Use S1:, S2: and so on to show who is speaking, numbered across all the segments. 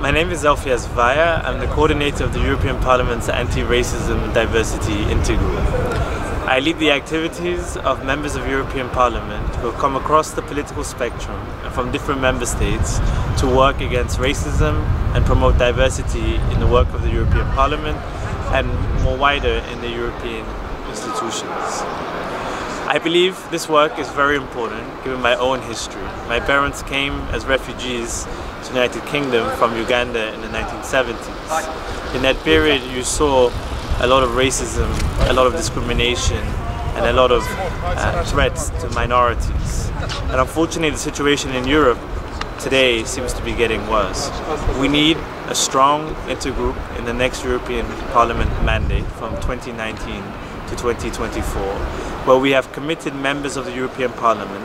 S1: My name is Alfiaz. I'm the coordinator of the European Parliament's Anti-Racism and Diversity Intergroup. I lead the activities of members of European Parliament who have come across the political spectrum and from different member states to work against racism and promote diversity in the work of the European Parliament and more wider in the European institutions. I believe this work is very important given my own history. My parents came as refugees to the United Kingdom from Uganda in the 1970s. In that period you saw a lot of racism, a lot of discrimination and a lot of threats to minorities. And unfortunately the situation in Europe today seems to be getting worse. We need a strong intergroup in the next European Parliament mandate from 2019 to 2024, where we have committed members of the European Parliament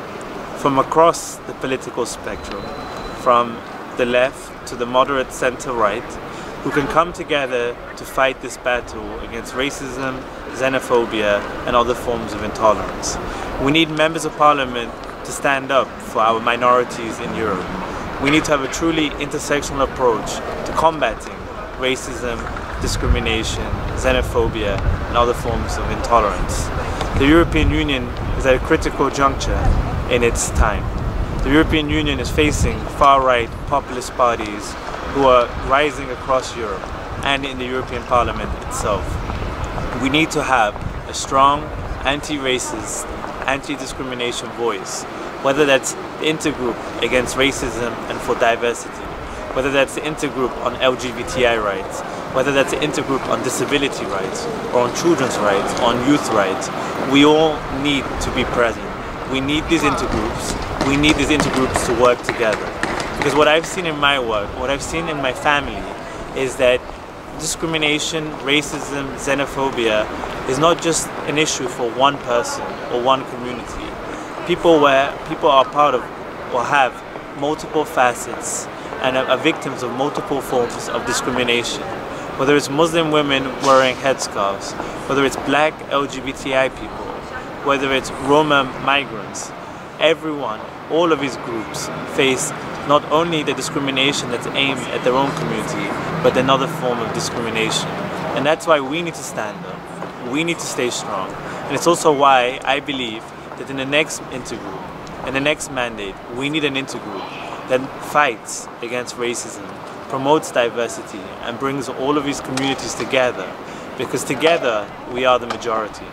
S1: from across the political spectrum, from the left to the moderate centre-right, who can come together to fight this battle against racism, xenophobia and other forms of intolerance. We need members of Parliament to stand up for our minorities in Europe. We need to have a truly intersectional approach to combating racism, discrimination, xenophobia and other forms of intolerance. The European Union is at a critical juncture in its time. The European Union is facing far-right populist parties who are rising across Europe and in the European Parliament itself. We need to have a strong anti-racist, anti-discrimination voice, whether that's the intergroup against racism and for diversity, whether that's the intergroup on LGBTI rights, whether that's the intergroup on disability rights, or on children's rights, on youth rights. We all need to be present. We need these intergroups. We need these intergroups to work together. Because what I've seen in my work, what I've seen in my family, is that discrimination, racism, xenophobia is not just an issue for one person or one community. People are part of or have multiple facets and are victims of multiple forms of discrimination. Whether it's Muslim women wearing headscarves, whether it's black LGBTI people, whether it's Roma migrants, everyone, all of these groups face not only the discrimination that's aimed at their own community, but another form of discrimination. And that's why we need to stand up. We need to stay strong. And it's also why I believe that in the next intergroup, in the next mandate, we need an intergroup that fights against racism, promotes diversity, and brings all of these communities together, because together we are the majority.